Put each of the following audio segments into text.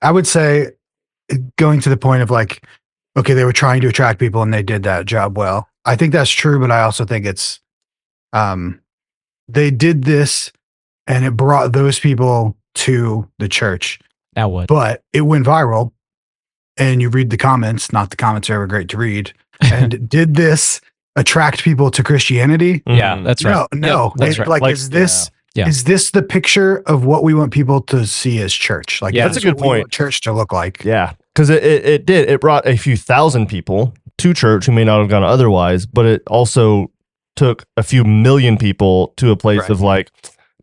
I would say, going to the point of like, okay, they were trying to attract people and they did that job well. I think that's true, but I also think it's, they did this and it brought those people to the church. Now what? But it went viral, and you read the comments. Not the comments are ever great to read. And did this attract people to Christianity? Yeah, that's right. No, that's right. Like, is this is this the picture of what we want people to see as church? Like, that's a good point. Church to look like. Yeah, because it brought a few thousand people to church who may not have gone otherwise, but it also took a few million people to a place of like,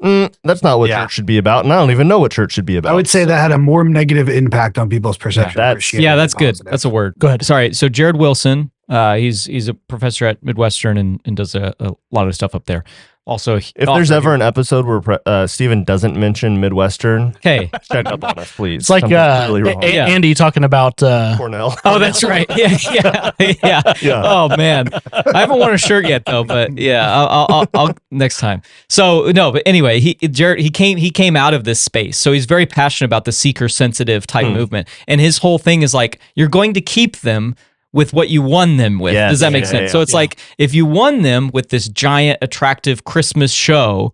that's not what church should be about, and I don't even know what church should be about. I would say that had a more negative impact on people's perception of Christianity. Yeah, that's good. That's a word. Go ahead. Sorry. So Jared Wilson, he's a professor at Midwestern and does a lot of stuff up there. Also, if there's ever an episode where Stephen doesn't mention Midwestern, hey, check up on us, please. It's like really wrong. Andy talking about Cornell. Oh, that's right. Yeah. Oh man, I haven't worn a shirt yet though, but yeah, I'll next time. So no, but anyway, Jared he came out of this space, so he's very passionate about the seeker sensitive type movement, and his whole thing is like, you're going to keep them with what you won them with. Does that make sense? Yeah. So it's like, if you won them with this giant, attractive Christmas show,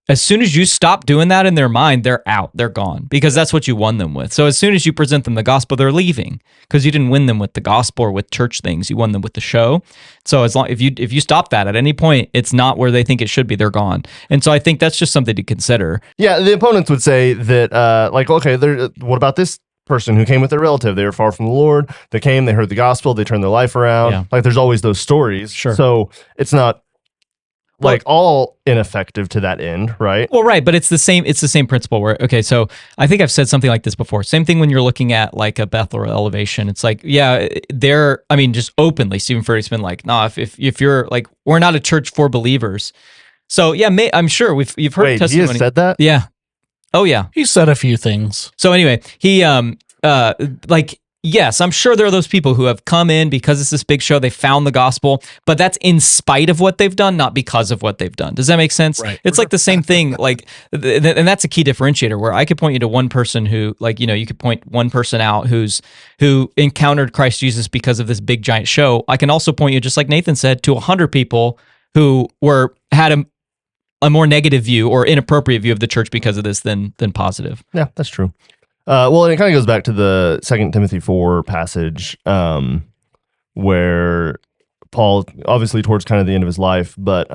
as soon as you stop doing that in their mind, they're out, they're gone, because that's what you won them with. So as soon as you present them the gospel, they're leaving, because you didn't win them with the gospel or with church things. You won them with the show. So as long if you stop that at any point, it's not where they think it should be. They're gone. And so I think that's just something to consider. Yeah, the opponents would say that, like, okay, what about this person who came with their relative? They were far from the Lord. They came, they heard the gospel, they turned their life around. Yeah. Like, there's always those stories. Sure. So it's not like all ineffective to that end, right? Well, right, but it's the same principle where, okay, so I think I've said something like this before. Same thing when you're looking at like a Bethel or Elevation. It's like, yeah, just openly, Stephen Furtick's been like, nah, if you're like, we're not a church for believers. So yeah, I'm sure you've heard testimony. He has said that? Yeah. Oh yeah. He said a few things. So anyway, he yes, I'm sure there are those people who have come in because it's this big show, they found the gospel, but that's in spite of what they've done, not because of what they've done. Does that make sense? Right. It's like the same thing, like, and that's a key differentiator where I could point you to one person who, like, you could point one person out who encountered Christ Jesus because of this big giant show. I can also point you, just like Nathan said, to 100 people who had a more negative view or inappropriate view of the church because of this than positive. Yeah, that's true. Well, and it kind of goes back to the 2 Timothy 4 passage, where Paul, obviously towards kind of the end of his life, but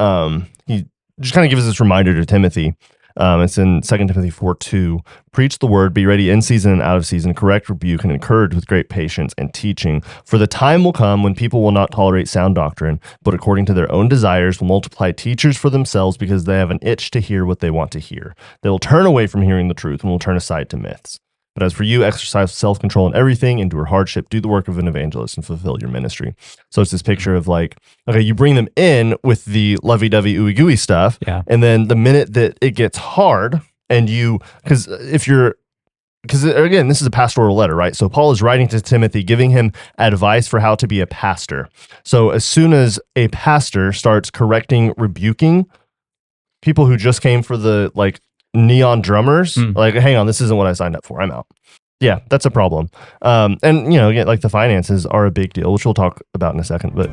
he just kind of gives this reminder to Timothy. It's in 2 Timothy 4:2. Preach the word, be ready in season and out of season, correct, rebuke, and encourage with great patience and teaching. For the time will come when people will not tolerate sound doctrine, but according to their own desires will multiply teachers for themselves because they have an itch to hear what they want to hear. They will turn away from hearing the truth and will turn aside to myths. But as for you, exercise self-control in everything, endure hardship, do the work of an evangelist, and fulfill your ministry. So it's this picture of like, okay, you bring them in with the lovey-dovey, ooey-gooey stuff, and then the minute that it gets hard, and because again, this is a pastoral letter, right? So Paul is writing to Timothy, giving him advice for how to be a pastor. So as soon as a pastor starts correcting, rebuking people who just came for the, like, neon drummers, like, hang on, this isn't what I signed up for, I'm out. Yeah, that's a problem. And again, like, the finances are a big deal, which we'll talk about in a second, but